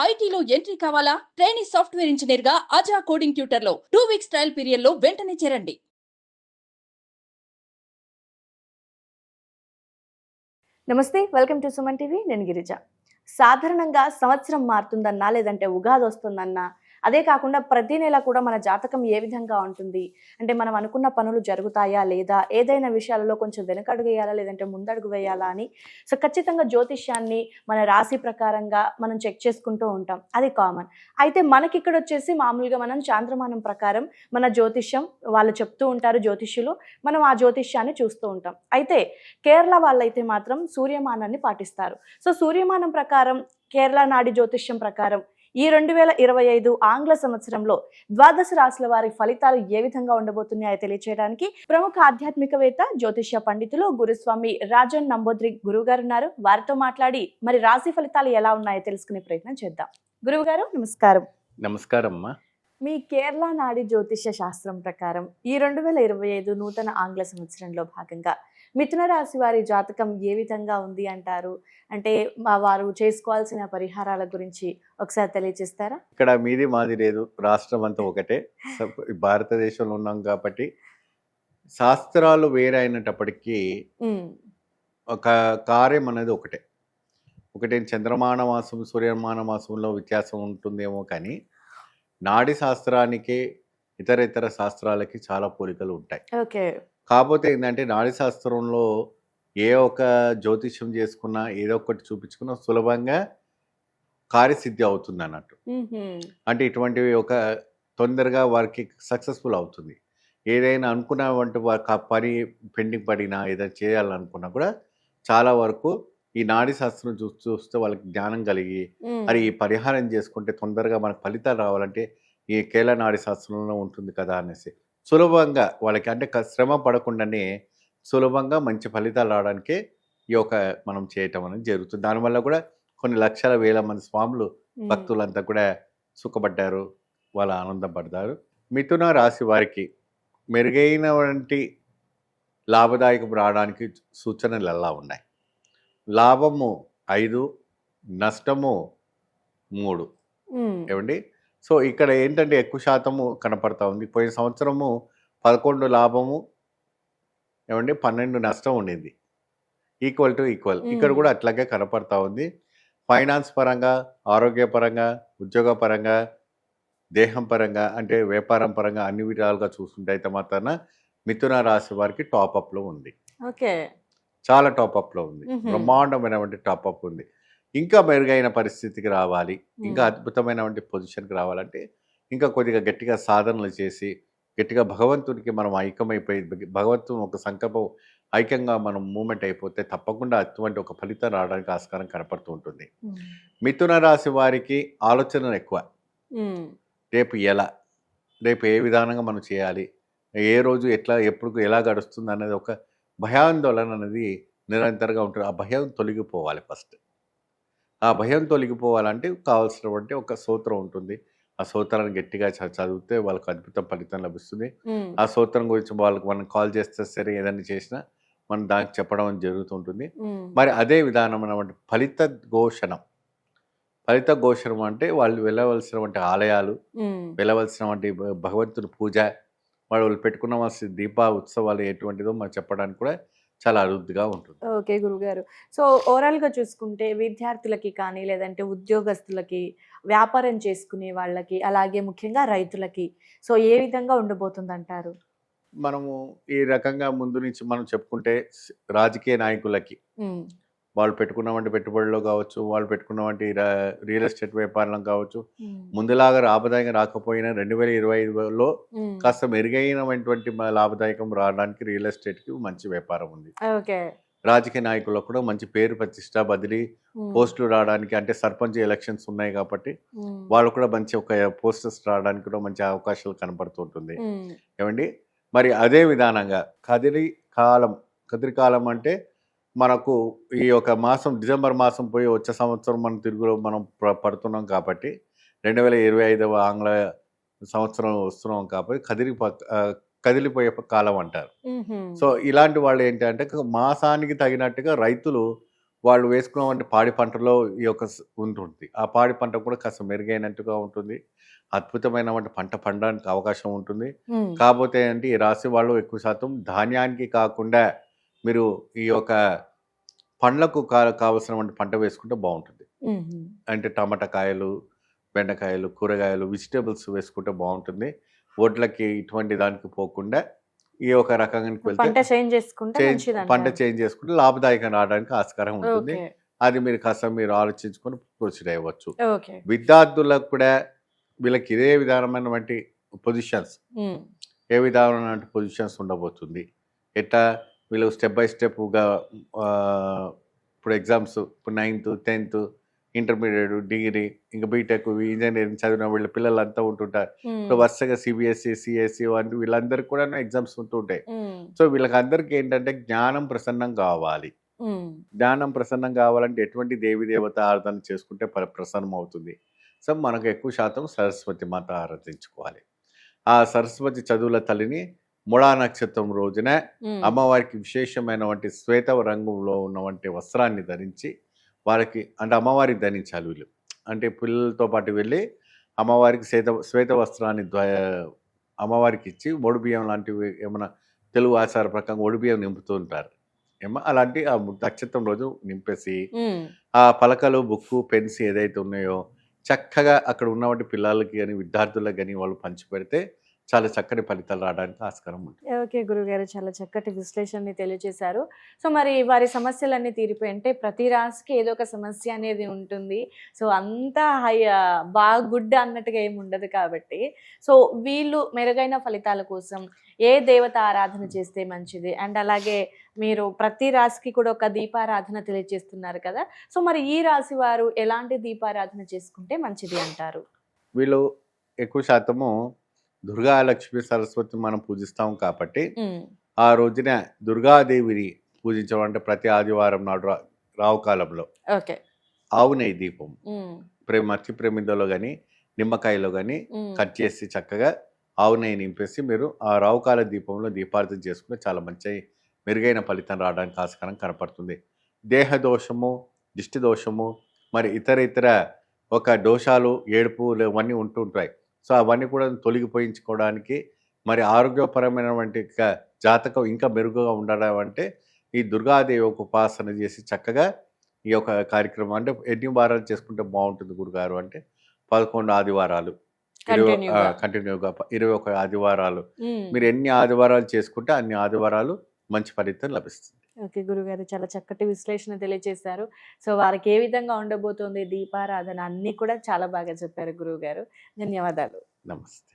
ఐటీలో ఎంట్రీ కావాలా? Trainee software engineer గా అజా కోడింగ్ ట్యూటర్ లో 2 వీక్స్ ట్రయల్ పీరియడ్ లో వెంటనే చేరండి. నమస్తే, వెల్కమ్ టు సుమన్ టీవీ. నేను గిరిజ. సాధారణంగా సంవత్సరం మారుతుందన్నా లేదంటే ఉగాది వస్తుందన్నా, అదే కాకుండా ప్రతి నెల కూడా మన జాతకం ఏ విధంగా ఉంటుంది, అంటే మనం అనుకున్న పనులు జరుగుతాయా లేదా, ఏదైనా విషయాలలో కొంచెం వెనకడుగు వేయాలా లేదంటే ముందడుగు వేయాలా అని ఖచ్చితంగా జ్యోతిష్యాన్ని మన రాశి ప్రకారంగా మనం చెక్ చేసుకుంటూ ఉంటాం. అది కామన్. అయితే మనకి ఇక్కడ వచ్చేసి మామూలుగా మనం చాంద్రమానం ప్రకారం మన జ్యోతిష్యం వాళ్ళు చెప్తూ ఉంటారు జ్యోతిష్యులు, మనం ఆ జ్యోతిష్యాన్ని చూస్తూ ఉంటాం. అయితే కేరళ వాళ్ళైతే మాత్రం సూర్యమానాన్ని పాటిస్తారు. సో సూర్యమానం ప్రకారం, కేరళ నాడి జ్యోతిష్యం ప్రకారం ఈ 2025 ఆంగ్ల సంవత్సరంలో ద్వాదశ రాశుల వారి ఫలితాలు ఏ విధంగా ఉండబోతున్నాయో తెలియచేయడానికి ప్రముఖ ఆధ్యాత్మికవేత్త, జ్యోతిష్య పండితులు గురుస్వామి రాజన్ నంబోద్రి గురువు గారు ఉన్నారు. వారితో మాట్లాడి మరి రాశి ఫలితాలు ఎలా ఉన్నాయో తెలుసుకునే ప్రయత్నం చేద్దాం. గురువు గారు నమస్కారం. నమస్కారం అమ్మా. మీ కేరళ నాడి జ్యోతిష్య శాస్త్రం ప్రకారం ఈ 2025 నూతన ఆంగ్ల సంవత్సరంలో భాగంగా మిథున రాశి వారి జాతకం ఏ విధంగా ఉంది అంటారు? అంటే వారు చేసుకోవాల్సిన పరిహారాల గురించి ఒకసారి తెలియజేస్తారా? ఇక్కడ మీది మాది లేదు, రాష్ట్రం అంతా ఒకటే. భారతదేశంలో ఉన్నాం కాబట్టి శాస్త్రాలు వేరే అయినప్పటికీ ఒక కార్యం అనేది ఒకటే. చంద్రమాన మాసం సూర్యమాన మాసంలో వ్యత్యాసం ఉంటుందేమో కానీ నాడి శాస్త్రానికి ఇతర శాస్త్రాలకి చాలా పోలికలు ఉంటాయి. ఓకే. కాకపోతే ఏంటంటే నాడి శాస్త్రంలో ఏ ఒక జ్యోతిష్యం చేసుకున్నా, ఏదో ఒకటి చూపించుకున్నా సులభంగా కార్యసిద్ధి అవుతుంది అన్నట్టు. అంటే ఇటువంటివి ఒక తొందరగా వారికి సక్సెస్ఫుల్ అవుతుంది. ఏదైనా అనుకున్నటువంటి వారికి ఆ పని పెండింగ్ పడినా ఏదైనా చేయాలనుకున్నా కూడా చాలా వరకు ఈ నాడి శాస్త్రం చూస్తే వాళ్ళకి జ్ఞానం కలిగి మరి ఈ పరిహారం చేసుకుంటే తొందరగా మనకు ఫలితాలు రావాలంటే ఈ కేరళ నాడి శాస్త్రంలో ఉంటుంది కదా అనేసి సులభంగా వాళ్ళకి, అంటే శ్రమ పడకుండానే సులభంగా మంచి ఫలితాలు రావడానికే ఈ యొక్క మనం చేయటం అనేది జరుగుతుంది. దానివల్ల కూడా కొన్ని లక్షల వేల మంది స్వాములు భక్తులంతా కూడా సుఖపడ్డారు, వాళ్ళు ఆనందపడతారు. మిథున రాశి వారికి మెరుగైనటువంటి లాభదాయకం రావడానికి సూచనలు ఎలా ఉన్నాయి? లాభము 5, నష్టము 3. ఏమండి? సో ఇక్కడ ఏంటంటే ఎక్కువ శాతము కనపడతా ఉంది. పోయిన సంవత్సరము 11 లాభము, ఏమండి, 12 నష్టం ఉండింది. Equal to equal. ఇక్కడ కూడా అట్లాగే కనపడతా ఉంది. ఫైనాన్స్ పరంగా, ఆరోగ్యపరంగా, ఉద్యోగపరంగా, దేహం పరంగా, అంటే వ్యాపారం పరంగా అన్ని విధాలుగా చూసుకుంటే అయితే మాత్రాన మిథున రాశి వారికి టాపప్లో ఉంది. ఓకే. చాలా టాపప్లో ఉంది. బ్రహ్మాండమైనటువంటి టాపప్ ఉంది. ఇంకా మెరుగైన పరిస్థితికి రావాలి, ఇంకా అద్భుతమైనటువంటి పొజిషన్కి రావాలంటే ఇంకా కొద్దిగా గట్టిగా సాధనలు చేసి గట్టిగా భగవంతుడికి మనం ఐక్యమైపోయి భగవంతుని ఒక సంకల్పం ఐక్యంగా మనం మూమెంట్ అయిపోతే తప్పకుండా అటువంటి ఒక ఫలితం రావడానికి ఆస్కారం కనపడుతూ ఉంటుంది. మిథున రాశి వారికి ఆలోచనలు ఎక్కువ. రేపు ఎలా, రేపు ఏ విధానంగా మనం చేయాలి, ఏ రోజు ఎట్లా ఎప్పుడు ఎలా గడుస్తుంది అనేది ఒక భయాందోళన అనేది నిరంతరంగా ఉంటుంది. ఆ భయం తొలగిపోవాలి. ఫస్ట్ ఆ భయం తొలగిపోవాలంటే కావాల్సినటువంటి ఒక సూత్రం ఉంటుంది. ఆ సూత్రాన్ని గట్టిగా చదివితే వాళ్ళకి అద్భుతం ఫలితం లభిస్తుంది. ఆ సూత్రం గురించి వాళ్ళకి మనం కాల్ చేస్తే సరే, ఏదైనా చేసినా మనం దానికి చెప్పడం జరుగుతుంటుంది. మరి అదే విధానం అన్నమాట ఫలిత ఘోషణం. ఫలిత ఘోషణం అంటే వాళ్ళు వెళ్ళవలసినటువంటి ఆలయాలు, వెళ్ళవలసినటువంటి భగవంతుని పూజ, వాళ్ళు పెట్టుకున్న దీప ఉత్సవాలు ఎటువంటిదో మనం చెప్పడానికి కూడా చాలా అరుదుగా ఉంటుంది. ఓకే గురుగారు. సో ఓవరాల్గా చూసుకుంటే విద్యార్థులకి కానీ లేదంటే ఉద్యోగస్తులకి, వ్యాపారం చేసుకునే వాళ్ళకి, అలాగే ముఖ్యంగా రైతులకి సో ఏ విధంగా ఉండబోతుంది అంటారు? మనము ఈ రకంగా ముందు నుంచి మనం చెప్పుకుంటే రాజకీయ నాయకులకి వాళ్ళు పెట్టుకున్నటువంటి పెట్టుబడుల్లో కావచ్చు, వాళ్ళు పెట్టుకున్నటువంటి రియల్ ఎస్టేట్ వ్యాపారంలో కావచ్చు, ముందులాగా లాభదాయకం రాకపోయినా 2025లో కాస్త మెరుగైనటువంటి లాభదాయకం రావడానికి రియల్ ఎస్టేట్కి మంచి వ్యాపారం ఉంది. రాజకీయ నాయకులకు కూడా మంచి పేరు ప్రతిష్ట, బదిలీ, పోస్టులు రావడానికి, అంటే సర్పంచ్ ఎలక్షన్స్ ఉన్నాయి కాబట్టి వాళ్ళు కూడా మంచి ఒక పోస్టర్స్ రావడానికి కూడా మంచి అవకాశాలు కనపడుతుంటుంది. ఏమండి? మరి అదే విధానంగా కదిరి కాలం అంటే మనకు ఈ యొక్క మాసం డిసెంబర్ మాసం పోయి వచ్చే సంవత్సరం మనం తిరుగులో మనం పడుతున్నాం కాబట్టి 2025 ఆంగ్ల సంవత్సరం వస్తున్నాం కాబట్టి కదిలిపోయే కాలం అంటారు. సో ఇలాంటి వాళ్ళు ఏంటంటే మాసానికి తగినట్టుగా రైతులు వాళ్ళు వేసుకున్నటువంటి పాడి పంటలో ఈ యొక్క ఉంటుంది. ఆ పాడి పంట కూడా కాస్త మెరుగైనట్టుగా ఉంటుంది. అద్భుతమైనటువంటి పంట పండడానికి అవకాశం ఉంటుంది. కాకపోతే అంటే ఈ రాశి వాళ్ళు ఎక్కువ శాతం ధాన్యానికి కాకుండా మీరు ఈ యొక్క పండ్లకు కావాల్సినటువంటి పంట వేసుకుంటే బాగుంటుంది. అంటే టమాటా కాయలు, బెండకాయలు, కూరగాయలు, వెజిటేబుల్స్ వేసుకుంటే బాగుంటుంది. వడ్లకి ఇటువంటి దానికి పోకుండా ఈ ఒక రకంగానికి పంట వెళ్తే చేంజ్ చేసుకుంటే పంట చేంజ్ చేసుకుంటే లాభదాయకంగా రావడానికి ఆస్కారం ఉంటుంది. ఓకే అది మీరు కాస్త మీరు ఆలోచించుకొని ప్రొసీడ్ అయ్యవచ్చు. ఓకే విద్యార్థులకు కూడా వీళ్ళకి ఇదే విధానమైనటువంటి పొజిషన్స్, ఏ విధమైన పొజిషన్స్ ఉండబోతుంది, ఎట్లా వీళ్ళు స్టెప్ బై స్టెప్గా ఇప్పుడు ఎగ్జామ్స్ ఇప్పుడు 9th 10th ఇంటర్మీడియట్ డిగ్రీ ఇంకా బీటెక్ ఇంజనీరింగ్ చదివిన వీళ్ళ పిల్లలంతా ఉంటుంటారు. ఇప్పుడు వరుసగా సిబిఎస్ఈ సిఎస్ఈ వంటి వీళ్ళందరికీ కూడా ఎగ్జామ్స్ ఉంటుంటాయి. సో వీళ్ళకి అందరికీ ఏంటంటే జ్ఞానం ప్రసన్నం కావాలి. జ్ఞానం ప్రసన్నం కావాలంటే ఎటువంటి దేవి దేవత ఆరాధన చేసుకుంటే ప్రసన్నం అవుతుంది. సో మనకు ఎక్కువ శాతం సరస్వతి మాత ఆరాధించుకోవాలి. ఆ సరస్వతి చదువుల తల్లిని మూడా నక్షత్రం రోజున అమ్మవారికి విశేషమైనటువంటి శ్వేత రంగులో ఉన్నటువంటి వస్త్రాన్ని ధరించి వారికి అంటే అమ్మవారికి ధరించాలి. వీళ్ళు అంటే పిల్లలతో పాటు వెళ్ళి అమ్మవారికి శ్వేత వస్త్రాన్ని అమ్మవారికి ఇచ్చి ఒడిబియ్యం లాంటివి ఏమైనా తెలుగు ఆచార ప్రకారం ఒడిబియ్యం నింపుతూ ఉంటారు ఏమో. అలాంటి ఆ నక్షత్రం రోజు నింపేసి ఆ పలకలు బుక్కు పెన్స్ ఏదైతే ఉన్నాయో చక్కగా అక్కడ ఉన్నటువంటి పిల్లలకి కానీ విద్యార్థులకు కానీ వాళ్ళు పంచి పెడితే చాలా చక్కటి ఫలితాలు రావడానికి ఆస్కారం ఉంటుంది. ఓకే గురుగారు, చాలా చక్కటి విశ్లేషణని తెలియజేశారు. సో మరి వారి సమస్యలన్నీ తీరిపోయి అంటే ప్రతి రాశికి ఏదో ఒక సమస్య అనేది ఉంటుంది. సో అంతా బాగా గుడ్ అన్నట్టుగా ఏమి ఉండదు కాబట్టి సో వీళ్ళు మెరుగైన ఫలితాల కోసం ఏ దేవత ఆరాధన చేస్తే మంచిది అండ్ అలాగే మీరు ప్రతి రాశికి కూడా ఒక దీపారాధన తెలియజేస్తున్నారు కదా. సో మరి ఈ రాశి వారు ఎలాంటి దీపారాధన చేసుకుంటే మంచిది అంటారు? వీళ్ళు ఎక్కువ శాతము దుర్గా లక్ష్మీ సరస్వతి మనం పూజిస్తాం కాబట్టి ఆ రోజున దుర్గాదేవిని పూజించడం అంటే ప్రతి ఆదివారం నాడు రావుకాలంలో ఆవు నెయ్యి దీపం మర్చి ప్రేమిందలో కానీ నిమ్మకాయలో కానీ కట్ చేసి చక్కగా ఆవు నెయ్యి నింపేసి మీరు ఆ రావుకాల దీపంలో దీపార్థన చేసుకుంటే చాలా మంచి మెరుగైన ఫలితం రావడానికి ఆస్కారం కనపడుతుంది. దేహ దోషము, దిష్టి దోషము, మరి ఇతర ఒక దోషాలు, ఏడుపులు ఇవన్నీ ఉంటుంటాయి. సో అవన్నీ కూడా తొలగిపోయించుకోవడానికి మరి ఆరోగ్యపరమైనటువంటి జాతకం ఇంకా మెరుగుగా ఉండడం అంటే ఈ దుర్గాదేవి ఒక ఉపాసన చేసి చక్కగా ఈ యొక్క కార్యక్రమం అంటే ఎన్ని వారాలు చేసుకుంటే బాగుంటుంది గురుగారు అంటే 11 ఆదివారాలు కంటిన్యూగా 21 ఆదివారాలు మీరు ఎన్ని ఆదివారాలు చేసుకుంటే అన్ని ఆదివారాలు మంచి ఫలితం లభిస్తుంది. ఓకే గురుగారు, చాలా చక్కటి విశ్లేషణ తెలియజేశారు. సో వారికి ఏ విధంగా ఉండబోతోంది దీపారాధన అన్ని కూడా చాలా బాగా చెప్పారు గురువు గారు. ధన్యవాదాలు. నమస్తే.